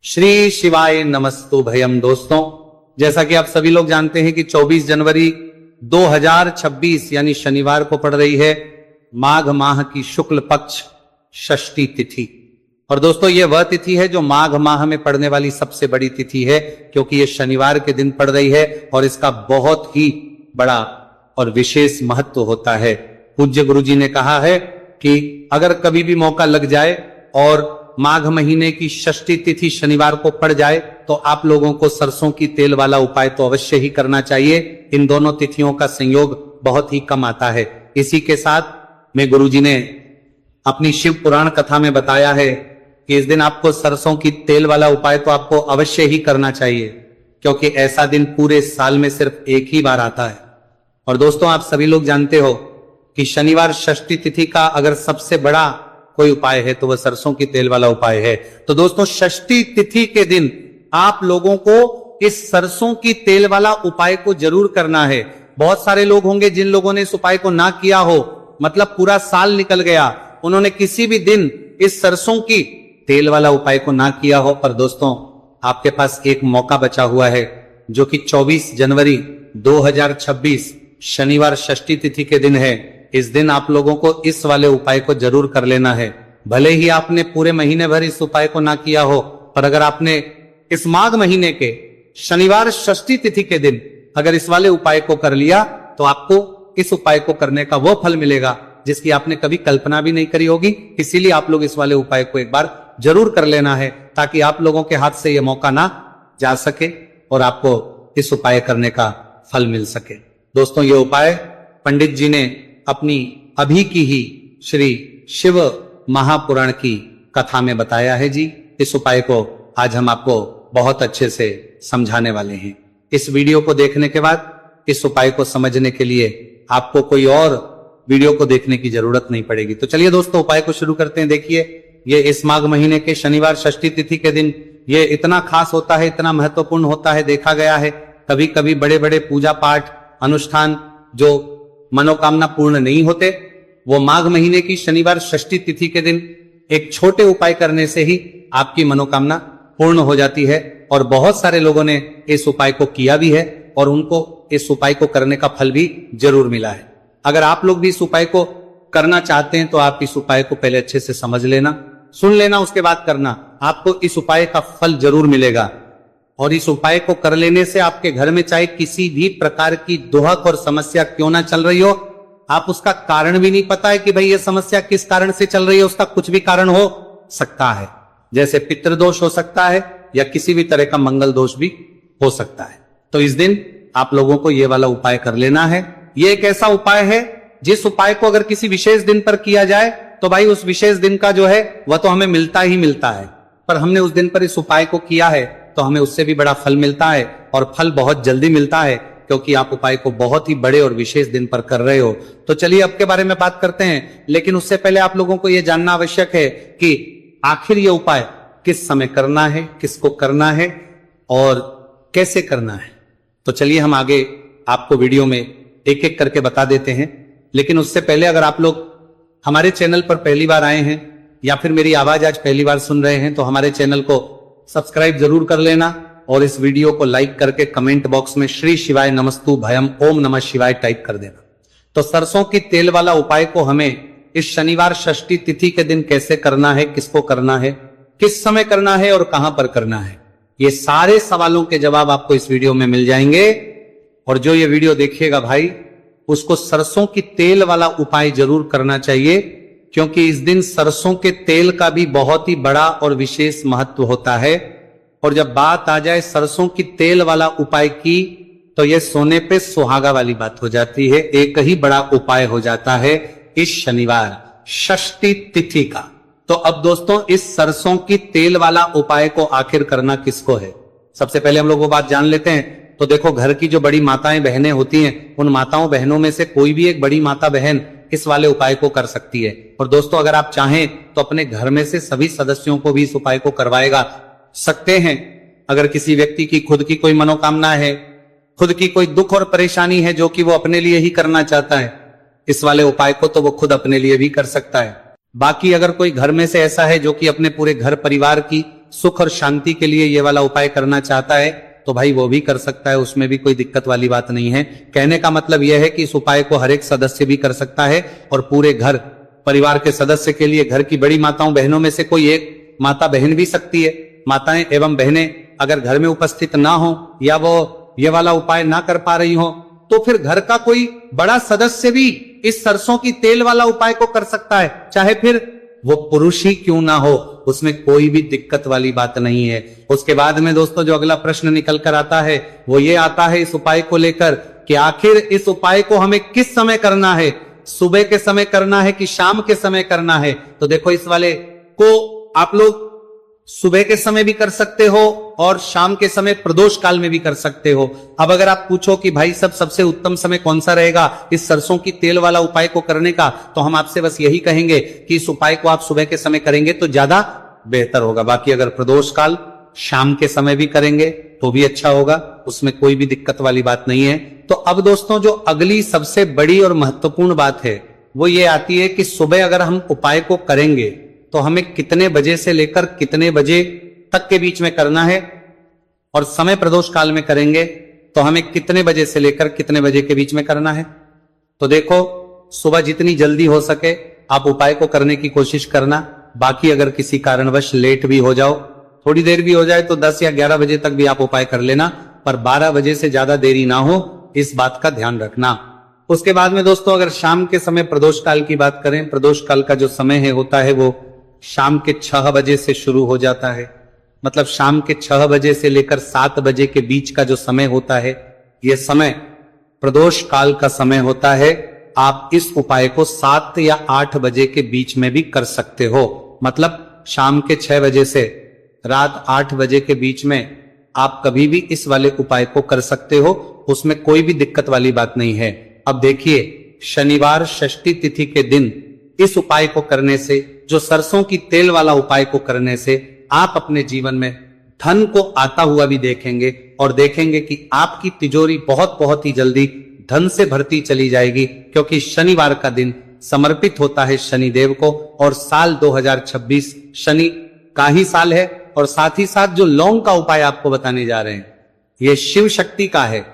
श्री शिवाय नमस्तु भयम। दोस्तों, जैसा कि आप सभी लोग जानते हैं कि 24 जनवरी 2026 यानी शनिवार को पड़ रही है माघ माह की शुक्ल पक्ष षष्ठी तिथि। और दोस्तों, यह वह तिथि है जो माघ माह में पड़ने वाली सबसे बड़ी तिथि है, क्योंकि यह शनिवार के दिन पड़ रही है और इसका बहुत ही बड़ा और विशेष महत्व होता है। पूज्य गुरु जी ने कहा है कि अगर कभी भी मौका लग जाए और माघ महीने की षष्ठी तिथि शनिवार को पड़ जाए तो आप लोगों को सरसों की तेल वाला उपाय तो अवश्य ही करना चाहिए। इन दोनों तिथियों का संयोग बहुत ही कम आता है। इसी के साथ में गुरुजी ने अपनी शिव पुराण कथा में बताया है कि इस दिन आपको सरसों की तेल वाला उपाय तो आपको अवश्य ही करना चाहिए, क्योंकि ऐसा दिन पूरे साल में सिर्फ एक ही बार आता है। और दोस्तों, आप सभी लोग जानते हो कि शनिवार षष्ठी तिथि का अगर सबसे बड़ा कोई उपाय है तो वह सरसों की तेल वाला उपाय है। तो दोस्तों, षष्ठी तिथि के दिन आप लोगों को इस सरसों की तेल वाला उपाय को जरूर करना है। बहुत सारे लोग होंगे जिन लोगों ने इस उपाय को ना किया हो, मतलब पूरा साल निकल गया, उन्होंने किसी भी दिन इस सरसों की तेल वाला उपाय को ना किया हो। पर दोस्तों, आपके पास एक मौका बचा हुआ है, जो कि 24 जनवरी 2026 शनिवार षष्ठी तिथि के दिन है। इस दिन आप लोगों को इस वाले उपाय को जरूर कर लेना है। भले ही आपने पूरे महीने भर इस उपाय को ना किया हो, पर अगर आपने इस माघ महीने के शनिवार षष्ठी तिथि के दिन अगर इस वाले उपाय को कर लिया तो आपको इस उपाय को करने का वो फल मिलेगा जिसकी आपने कभी कल्पना भी नहीं करी होगी। इसीलिए आप लोग इस वाले उपाय को एक बार जरूर कर लेना है, ताकि आप लोगों के हाथ से यह मौका ना जा सके और आपको इस उपाय करने का फल मिल सके। दोस्तों, ये उपाय पंडित जी ने अपनी अभी की ही श्री शिव महापुराण की कथा में बताया है जी। इस उपाय को आज हम आपको बहुत अच्छे से समझाने वाले हैं। इस वीडियो को देखने के बाद इस उपाय को समझने के लिए आपको कोई और वीडियो को देखने की जरूरत नहीं पड़ेगी। तो चलिए दोस्तों, उपाय को शुरू करते हैं। देखिए, ये इस माघ महीने के शनिवार षष्ठी तिथि के दिन ये इतना खास होता है, इतना महत्वपूर्ण होता है। देखा गया है कभी कभी बड़े बड़े पूजा पाठ अनुष्ठान जो मनोकामना पूर्ण नहीं होते, वो माघ महीने की शनिवार षष्ठी तिथि के दिन एक छोटे उपाय करने से ही आपकी मनोकामना पूर्ण हो जाती है। और बहुत सारे लोगों ने इस उपाय को किया भी है और उनको इस उपाय को करने का फल भी जरूर मिला है। अगर आप लोग भी इस उपाय को करना चाहते हैं तो आप इस उपाय को पहले अच्छे से समझ लेना, सुन लेना, उसके बाद करना। आपको इस उपाय का फल जरूर मिलेगा। और इस उपाय को कर लेने से आपके घर में चाहे किसी भी प्रकार की दुहक और समस्या क्यों ना चल रही हो, आप उसका कारण भी नहीं पता है कि भाई ये समस्या किस कारण से चल रही है, उसका कुछ भी कारण हो सकता है। जैसे पितृदोष हो सकता है या किसी भी तरह का मंगल दोष भी हो सकता है। तो इस दिन आप लोगों को ये वाला उपाय कर लेना है। ये एक ऐसा उपाय है जिस उपाय को अगर किसी विशेष दिन पर किया जाए तो भाई उस विशेष दिन का जो है वह तो हमें मिलता ही मिलता है। पर हमने उस दिन पर इस उपाय को किया है तो हमें उससे भी बड़ा फल मिलता है, और फल बहुत जल्दी मिलता है, क्योंकि आप उपाय को बहुत ही बड़े और विशेष दिन पर कर रहे हो। तो चलिए अब के बारे में बात करते हैं, लेकिन उससे पहले आप लोगों को यह जानना आवश्यक है कि आखिर यह उपाय किस समय करना है, किसको करना है और कैसे करना है। तो चलिए हम आगे आपको वीडियो में एक एक करके बता देते हैं। लेकिन उससे पहले अगर आप लोग हमारे चैनल पर पहली बार आए हैं या फिर मेरी आवाज आज पहली बार सुन रहे हैं तो हमारे चैनल को सब्सक्राइब जरूर कर लेना और इस वीडियो को लाइक करके कमेंट बॉक्स में श्री शिवाय नमस्तु भयम ओम नमः शिवाय टाइप कर देना। तो सरसों की तेल वाला उपाय को हमें इस शनिवार षष्ठी तिथि के दिन कैसे करना है, किसको करना है, किस समय करना है और कहां पर करना है, ये सारे सवालों के जवाब आपको इस वीडियो में मिल जाएंगे। और जो ये वीडियो देखिएगा भाई, उसको सरसों की तेल वाला उपाय जरूर करना चाहिए, क्योंकि इस दिन सरसों के तेल का भी बहुत ही बड़ा और विशेष महत्व होता है। और जब बात आ जाए सरसों की तेल वाला उपाय की तो यह सोने पे सुहागा वाली बात हो जाती है। एक ही बड़ा उपाय हो जाता है इस शनिवार षष्ठी तिथि का। तो अब दोस्तों, इस सरसों की तेल वाला उपाय को आखिर करना किसको है, सबसे पहले हम लोग वो बात जान लेते हैं। तो देखो, घर की जो बड़ी माताएं बहनें होती हैं, उन माताओं बहनों में से कोई भी एक बड़ी माता बहन इस वाले उपाय को कर सकती है। और दोस्तों, अगर आप चाहें तो अपने घर में से सभी सदस्यों को भी इस उपाय को करवाएगा सकते हैं। अगर किसी व्यक्ति की खुद की कोई मनोकामना है, खुद की कोई दुख और परेशानी है जो कि वो अपने लिए ही करना चाहता है इस वाले उपाय को, तो वो खुद अपने लिए भी कर सकता है। बाकी अगर कोई घर में से ऐसा है जो कि अपने पूरे घर परिवार की सुख और शांति के लिए ये वाला उपाय करना चाहता है तो भाई वो भी कर सकता है, उसमें भी कोई दिक्कत वाली बात नहीं है। कहने का मतलब यह है कि इस उपाय को हर एक सदस्य भी कर सकता है और पूरे घर परिवार के सदस्य के लिए, घर की बड़ी माताओं बहनों में से कोई एक माता बहन भी सकती है। माताएं एवं बहनें अगर घर में उपस्थित ना हो या वो ये वाला उपाय ना कर पा रही हो तो फिर घर का कोई बड़ा सदस्य भी इस सरसों की तेल वाला उपाय को कर सकता है, चाहे फिर वो पुरुष ही क्यों ना हो, उसमें कोई भी दिक्कत वाली बात नहीं है। उसके बाद में दोस्तों जो अगला प्रश्न निकल कर आता है वो ये आता है इस उपाय को लेकर कि आखिर इस उपाय को हमें किस समय करना है, सुबह के समय करना है कि शाम के समय करना है। तो देखो इस वाले को आप लोग सुबह के समय भी कर सकते हो और शाम के समय प्रदोष काल में भी कर सकते हो। अब अगर आप पूछो कि भाई सबसे उत्तम समय कौन सा रहेगा इस सरसों की तेल वाला उपाय को करने का, तो हम आपसे बस यही कहेंगे कि इस उपाय को आप सुबह के समय करेंगे तो ज्यादा बेहतर होगा। बाकी अगर प्रदोष काल शाम के समय भी करेंगे तो भी अच्छा होगा, उसमें कोई भी दिक्कत वाली बात नहीं है। तो अब दोस्तों जो अगली सबसे बड़ी और महत्वपूर्ण बात है वो ये आती है कि सुबह अगर हम उपाय को करेंगे तो हमें कितने बजे से लेकर कितने बजे तक के बीच में करना है, और समय प्रदोष काल में करेंगे तो हमें कितने बजे से लेकर कितने बजे के बीच में करना है। तो देखो सुबह जितनी जल्दी हो सके आप उपाय को करने की कोशिश करना। बाकी अगर किसी कारणवश लेट भी हो जाओ, थोड़ी देर भी हो जाए तो 10 या 11 बजे तक भी आप उपाय कर लेना, पर 12 बजे से ज्यादा देरी ना हो, इस बात का ध्यान रखना। उसके बाद में दोस्तों अगर शाम के समय प्रदोष काल की बात करें, प्रदोष काल का जो समय है होता है वो शाम के 6 बजे से शुरू हो जाता है। मतलब शाम के 6 बजे से लेकर 7 बजे के बीच का जो समय होता है यह समय प्रदोष काल का समय होता है। आप इस उपाय को 7 या 8 बजे के बीच में भी कर सकते हो। मतलब शाम के 6 बजे से रात 8 बजे के बीच में आप कभी भी इस वाले उपाय को कर सकते हो, उसमें कोई भी दिक्कत वाली बात नहीं है। अब देखिए शनिवार षष्ठी तिथि के दिन इस उपाय को करने से, जो सरसों की तेल वाला उपाय को करने से आप अपने जीवन में धन को आता हुआ भी देखेंगे और देखेंगे कि आपकी तिजोरी बहुत बहुत ही जल्दी धन से भरती चली जाएगी, क्योंकि शनिवार का दिन समर्पित होता है शनिदेव को और साल 2026 शनि का ही साल है। और साथ ही साथ जो लौंग का उपाय आपको बताने जा रहे हैं ये शिव शक्ति का है।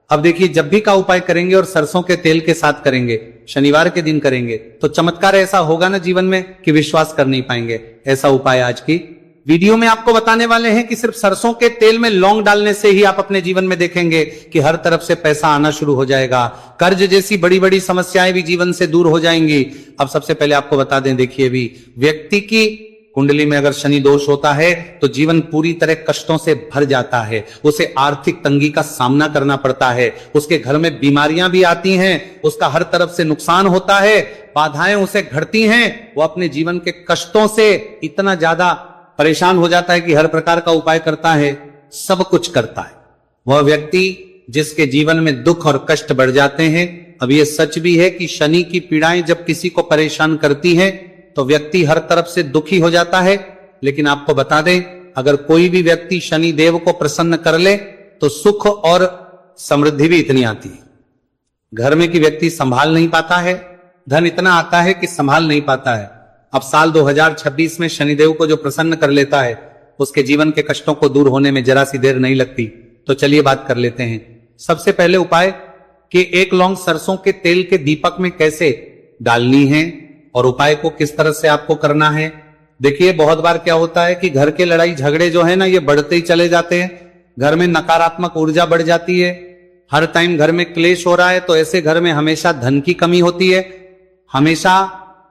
अब देखिए जब भी का उपाय करेंगे और सरसों के तेल के साथ करेंगे, शनिवार के दिन करेंगे, तो चमत्कार ऐसा होगा ना जीवन में कि विश्वास कर नहीं पाएंगे। ऐसा उपाय आज की वीडियो में आपको बताने वाले हैं कि सिर्फ सरसों के तेल में लौंग डालने से ही आप अपने जीवन में देखेंगे कि हर तरफ से पैसा आना शुरू हो जाएगा, कर्ज जैसी बड़ी बड़ी समस्याएं भी जीवन से दूर हो जाएंगी। अब सबसे पहले आपको बता दें, देखिए भी व्यक्ति की कुंडली में अगर शनि दोष होता है तो जीवन पूरी तरह कष्टों से भर जाता है, उसे आर्थिक तंगी का सामना करना पड़ता है, उसके घर में बीमारियां भी आती हैं, उसका हर तरफ से नुकसान होता है, बाधाएं उसे घटती हैं, वो अपने जीवन के कष्टों से इतना ज्यादा परेशान हो जाता है कि हर प्रकार का उपाय करता है, सब कुछ करता है। वह व्यक्ति जिसके जीवन में दुख और कष्ट बढ़ जाते हैं। अब यह सच भी है कि शनि की पीड़ाएं जब किसी को परेशान करती हैं तो व्यक्ति हर तरफ से दुखी हो जाता है। लेकिन आपको बता दें, अगर कोई भी व्यक्ति शनि देव को प्रसन्न कर ले तो सुख और समृद्धि भी इतनी आती है। घर में कि व्यक्ति संभाल नहीं पाता है, धन इतना आता है कि संभाल नहीं पाता है। अब साल 2026 में शनिदेव को जो प्रसन्न कर लेता है उसके जीवन के कष्टों को दूर होने में जरा सी देर नहीं लगती। तो चलिए बात कर लेते हैं। सबसे पहले उपाय कि 1 लौंग सरसों के तेल के दीपक में कैसे डालनी है और उपाय को किस तरह से आपको करना है। देखिए बहुत बार क्या होता है कि घर के लड़ाई झगड़े जो है ना ये बढ़ते ही चले जाते हैं, घर में नकारात्मक ऊर्जा बढ़ जाती है, हर टाइम घर में क्लेश हो रहा है, तो ऐसे घर में हमेशा धन की कमी होती है, हमेशा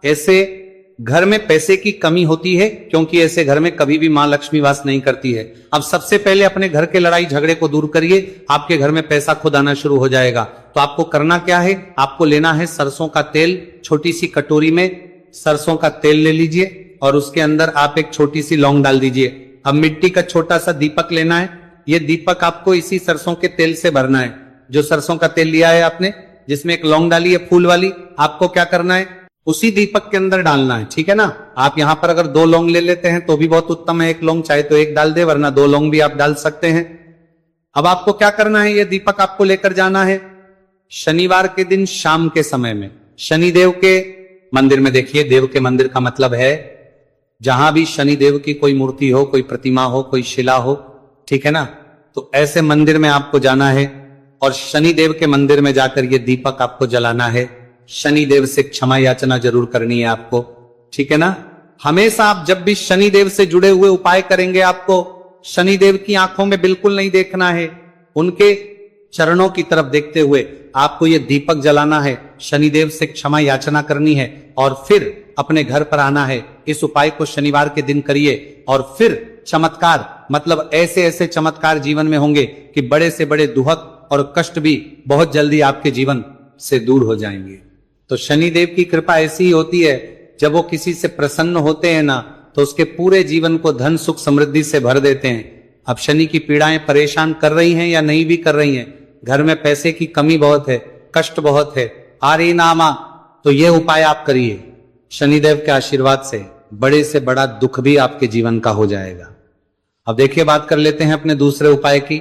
ऐसे घर में पैसे की कमी होती है, क्योंकि ऐसे घर में कभी भी मां लक्ष्मी वास नहीं करती है। अब सबसे पहले अपने घर के लड़ाई झगड़े को दूर करिए, आपके घर में पैसा खुद आना शुरू हो जाएगा। तो आपको करना क्या है, आपको लेना है सरसों का तेल। छोटी सी कटोरी में सरसों का तेल ले लीजिए और उसके अंदर आप एक छोटी सी लौंग डाल दीजिए। अब मिट्टी का छोटा सा दीपक लेना है, यह दीपक आपको इसी सरसों के तेल से भरना है। जो सरसों का तेल लिया है आपने, जिसमें एक लौंग डाली है फूल वाली, आपको क्या करना है, उसी दीपक के अंदर डालना है। ठीक है ना। आप यहां पर अगर 2 लौंग ले लेते हैं तो भी बहुत उत्तम है, 1 लौंग चाहे तो 1 डाल दे, वरना 2 लौंग भी आप डाल सकते हैं। अब आपको क्या करना है, यह दीपक आपको लेकर जाना है शनिवार के दिन शाम के समय में शनिदेव के मंदिर में। देखिए देव के मंदिर का मतलब है जहां भी शनिदेव की कोई मूर्ति हो, कोई प्रतिमा हो, कोई शिला हो, ठीक है ना, तो ऐसे मंदिर में आपको जाना है और शनिदेव के मंदिर में जाकर ये दीपक आपको जलाना है। शनिदेव से क्षमा याचना जरूर करनी है आपको, ठीक है ना। हमेशा आप जब भी शनिदेव से जुड़े हुए उपाय करेंगे, आपको शनिदेव की आंखों में बिल्कुल नहीं देखना है, उनके चरणों की तरफ देखते हुए आपको ये दीपक जलाना है, शनिदेव से क्षमा याचना करनी है और फिर अपने घर पर आना है। इस उपाय को शनिवार के दिन करिए और फिर चमत्कार, मतलब ऐसे ऐसे चमत्कार जीवन में होंगे कि बड़े से बड़े दुहक और कष्ट भी बहुत जल्दी आपके जीवन से दूर हो जाएंगे। तो शनिदेव की कृपा ऐसी ही होती है, जब वो किसी से प्रसन्न होते हैं ना, तो उसके पूरे जीवन को धन सुख समृद्धि से भर देते हैं। अब शनि की पीड़ाएं परेशान कर रही हैं या नहीं भी कर रही हैं, घर में पैसे की कमी बहुत है, कष्ट बहुत है, आरी नामा, तो ये उपाय आप करिए, शनिदेव के आशीर्वाद से बड़े से बड़ा दुख भी आपके जीवन का हो जाएगा। अब देखिए, बात कर लेते हैं अपने दूसरे उपाय की,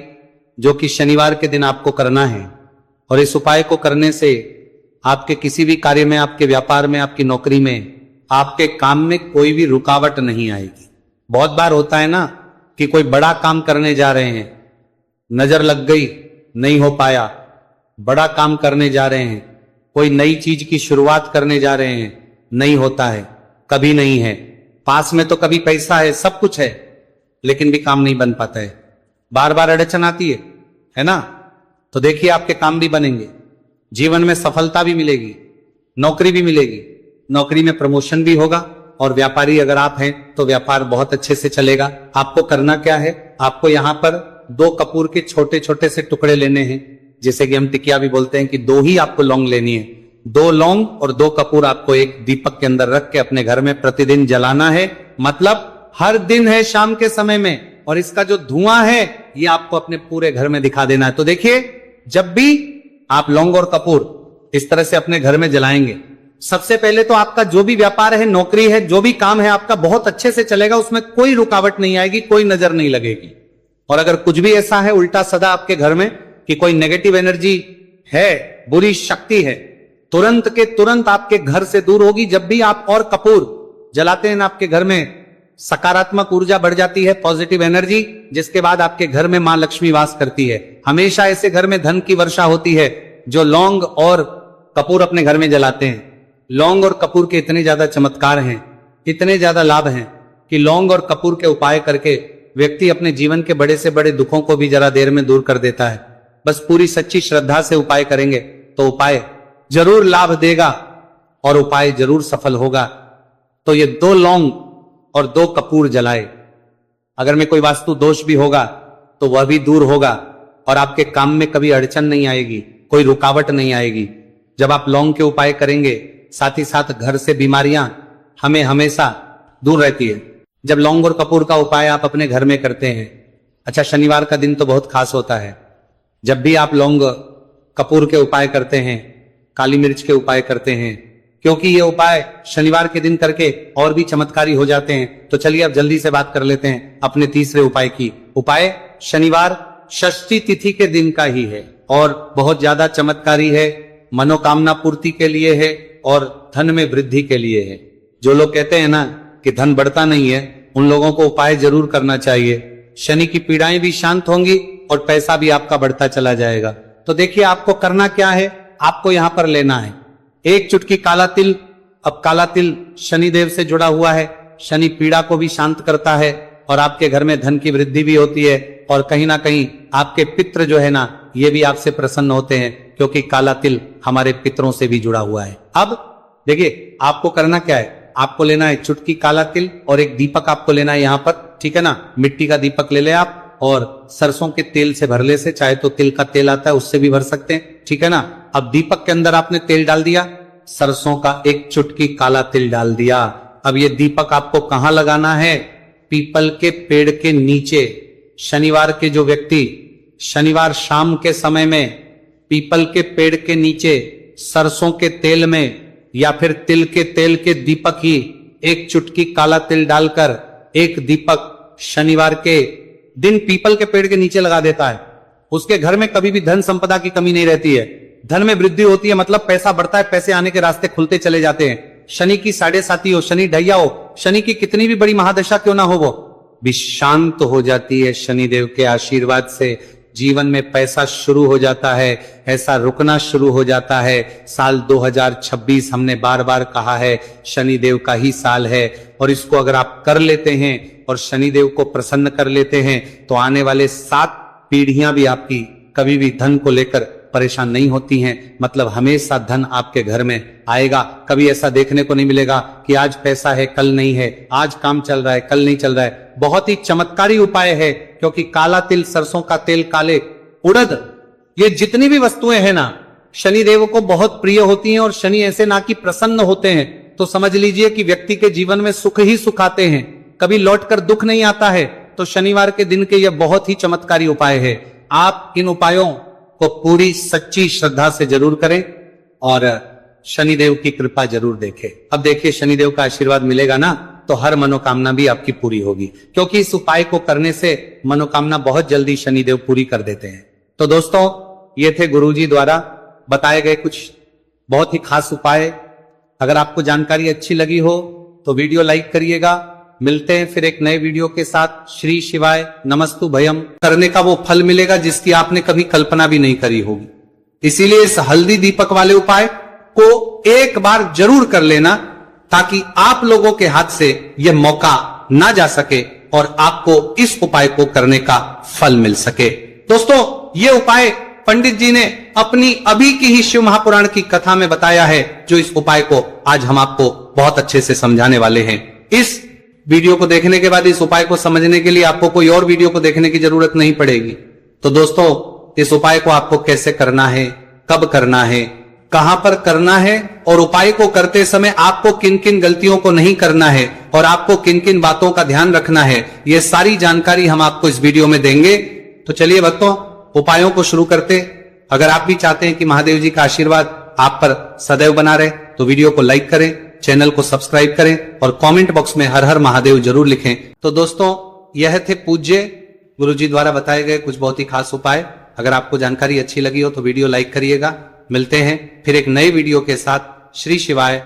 जो कि शनिवार के दिन आपको करना है। और इस उपाय को करने से आपके किसी भी कार्य में, आपके व्यापार में, आपकी नौकरी में, आपके काम में कोई भी रुकावट नहीं आएगी। बहुत बार होता है ना कि कोई बड़ा काम करने जा रहे हैं, नजर लग गई, नहीं हो पाया, बड़ा काम करने जा रहे हैं, कोई नई चीज की शुरुआत करने जा रहे हैं, नहीं होता है, कभी नहीं है, पास में तो कभी पैसा है, सब कुछ है, लेकिन भी काम नहीं बन पाता है, बार बार अड़चन आती है ना। तो देखिए, आपके काम भी बनेंगे, जीवन में सफलता भी मिलेगी, नौकरी भी मिलेगी, नौकरी में प्रमोशन भी होगा, और व्यापारी अगर आप हैं तो व्यापार बहुत अच्छे से चलेगा। आपको करना क्या है, आपको यहां पर 2 कपूर के छोटे छोटे से टुकड़े लेने हैं, जिसे कि हम टिकिया भी बोलते हैं, कि 2 ही आपको लौंग लेनी है। 2 लौंग और 2 कपूर आपको एक दीपक के अंदर रख के अपने घर में प्रतिदिन जलाना है, मतलब हर दिन है शाम के समय में, और इसका जो धुआं है ये आपको अपने पूरे घर में दिखा देना है। तो देखिए, जब भी आप लौंग और कपूर इस तरह से अपने घर में जलाएंगे, सबसे पहले तो आपका जो भी व्यापार है, नौकरी है, जो भी काम है आपका बहुत अच्छे से चलेगा, उसमें कोई रुकावट नहीं आएगी, कोई नजर नहीं लगेगी। और अगर कुछ भी ऐसा है उल्टा सदा आपके घर में कि कोई नेगेटिव एनर्जी है, बुरी शक्ति है, तुरंत के तुरंत आपके घर से दूर होगी। जब भी आप और कपूर जलाते हैं ना, आपके घर में सकारात्मक ऊर्जा बढ़ जाती है, पॉजिटिव एनर्जी, जिसके बाद आपके घर में मां लक्ष्मी वास करती है। हमेशा ऐसे घर में धन की वर्षा होती है जो लौंग और कपूर अपने घर में जलाते हैं। लौंग और कपूर के इतने ज्यादा चमत्कार हैं, इतने ज्यादा लाभ हैं कि लौंग और कपूर के उपाय करके व्यक्ति अपने जीवन के बड़े से बड़े दुखों को भी जरा देर में दूर कर देता है। बस पूरी सच्ची श्रद्धा से उपाय करेंगे तो उपाय जरूर लाभ देगा और उपाय जरूर सफल होगा। तो ये 2 लौंग और 2 कपूर जलाए, अगर में कोई वास्तु दोष भी होगा तो वह भी दूर होगा और आपके काम में कभी अड़चन नहीं आएगी, कोई रुकावट नहीं आएगी। जब आप लौंग के उपाय करेंगे, साथ ही साथ घर से बीमारियां हमें हमेशा दूर रहती है। जब लौंग और कपूर का उपाय आप अपने घर में करते हैं, अच्छा, शनिवार का दिन तो बहुत खास होता है। जब भी आप लौंग कपूर के उपाय करते हैं, काली मिर्च के उपाय करते हैं, क्योंकि ये उपाय शनिवार के दिन करके और भी चमत्कारी हो जाते हैं। तो चलिए अब जल्दी से बात कर लेते हैं अपने तीसरे उपाय की। उपाय शनिवार षष्ठी तिथि के दिन का ही है और बहुत ज्यादा चमत्कारी है, मनोकामना पूर्ति के लिए है और धन में वृद्धि के लिए है। जो लोग कहते हैं ना कि धन बढ़ता नहीं है, उन लोगों को उपाय जरूर करना चाहिए। शनि की पीड़ाएं भी शांत होंगी और पैसा भी आपका बढ़ता चला जाएगा। तो देखिए, आपको करना क्या है, आपको यहां पर लेना है 1 चुटकी काला तिल। अब काला तिल शनिदेव से जुड़ा हुआ है, शनि पीड़ा को भी शांत करता है और आपके घर में धन की वृद्धि भी होती है और कहीं ना कहीं आपके पितृ जो है ना, ये भी आपसे प्रसन्न होते हैं, क्योंकि काला तिल हमारे पितरों से भी जुड़ा हुआ है। अब देखिए, आपको करना क्या है, आपको लेना है चुटकी काला तिल और एक दीपक आपको लेना है यहां पर, ठीक है ना। मिट्टी का दीपक ले ले आप और सरसों के तेल से भरले से, चाहे तो तिल का तेल आता है उससे भी भर सकते हैं, ठीक है ना। अब दीपक के अंदर आपने तेल डाल दिया, सरसों का 1 चुटकी काला तिल डाल दिया। अब ये दीपक आपको कहां लगाना है, पीपल के पेड़ के नीचे। शनिवार के जो व्यक्ति शनिवार शाम के समय में पीपल के पेड़ के नीचे सरसों के तेल में या फिर तिल के तेल के दीपक ही 1 चुटकी काला तिल डालकर 1 दीपक शनिवार के दिन पीपल के पेड़ के नीचे लगा देता है, उसके घर में कभी भी धन संपदा की कमी नहीं रहती है, धन में वृद्धि होती है, मतलब पैसा बढ़ता है, पैसे आने के रास्ते खुलते चले जाते हैं। शनि की 7.5 हो, शनि ढैया हो, शनि की कितनी भी बड़ी महादशा क्यों ना हो, वो भी शांत हो जाती है शनिदेव के आशीर्वाद से। जीवन में पैसा शुरू हो जाता है, ऐसा रुकना शुरू हो जाता है। साल 2026 हमने बार बार कहा है शनिदेव का ही साल है, और इसको अगर आप कर लेते हैं और शनिदेव को प्रसन्न कर लेते हैं तो आने वाले 7 पीढ़ियां भी आपकी कभी भी धन को लेकर परेशान नहीं होती हैं। मतलब हमेशा धन आपके घर में आएगा। कभी ऐसा देखने को नहीं मिलेगा कि आज पैसा है कल नहीं है, आज काम चल रहा है कल नहीं चल रहा है। बहुत ही चमत्कारी उपाय है, क्योंकि काला तिल, सरसों का तेल, काले उड़द, ये जितनी भी वस्तुएं हैं ना, शनिदेव को बहुत प्रिय होती हैं। और शनि ऐसे ना कि प्रसन्न होते हैं तो समझ लीजिए कि व्यक्ति के जीवन में सुख ही सुख आते हैं, कभी लौटकर दुख नहीं आता है। तो शनिवार के दिन के यह बहुत ही चमत्कारी उपाय है। आप इन उपायों को पूरी सच्ची श्रद्धा से जरूर करें और शनिदेव की कृपा जरूर देखें। अब देखिए, शनिदेव का आशीर्वाद मिलेगा ना तो हर मनोकामना भी आपकी पूरी होगी, क्योंकि इस उपाय को करने से मनोकामना बहुत जल्दी शनिदेव पूरी कर देते हैं। तो दोस्तों, ये थे गुरुजी द्वारा बताए गए कुछ बहुत ही खास उपाय। अगर आपको जानकारी अच्छी लगी हो तो वीडियो लाइक करिएगा। मिलते हैं फिर एक नए वीडियो के साथ। श्री शिवाय नमस्तु भयम। करने का वो फल मिलेगा जिसकी आपने कभी कल्पना भी नहीं करी होगी। इसीलिए इस हल्दी दीपक वाले उपाय को एक बार जरूर कर लेना, ताकि आप लोगों के हाथ से यह मौका ना जा सके और आपको इस उपाय को करने का फल मिल सके। दोस्तों, ये उपाय पंडित जी ने अपनी अभी की ही शिव महापुराण की कथा में बताया है, जो इस उपाय को आज हम आपको बहुत अच्छे से समझाने वाले हैं। इस वीडियो को देखने के बाद इस उपाय को समझने के लिए आपको कोई और वीडियो को देखने की जरूरत नहीं पड़ेगी। तो दोस्तों, इस उपाय को आपको कैसे करना है, कब करना है, कहां पर करना है, और उपाय को करते समय आपको किन किन गलतियों को नहीं करना है और आपको किन किन बातों का ध्यान रखना है, ये सारी जानकारी हम आपको इस वीडियो में देंगे। तो चलिए भक्तों, उपायों को शुरू करते। अगर आप भी चाहते हैं कि महादेव जी का आशीर्वाद आप पर सदैव बना रहे तो वीडियो को लाइक करें, चैनल को सब्सक्राइब करें और कमेंट बॉक्स में हर हर महादेव जरूर लिखें। तो दोस्तों, यह थे पूज्य गुरुजी द्वारा बताए गए कुछ बहुत ही खास उपाय। अगर आपको जानकारी अच्छी लगी हो तो वीडियो लाइक करिएगा। मिलते हैं फिर एक नए वीडियो के साथ। श्री शिवाय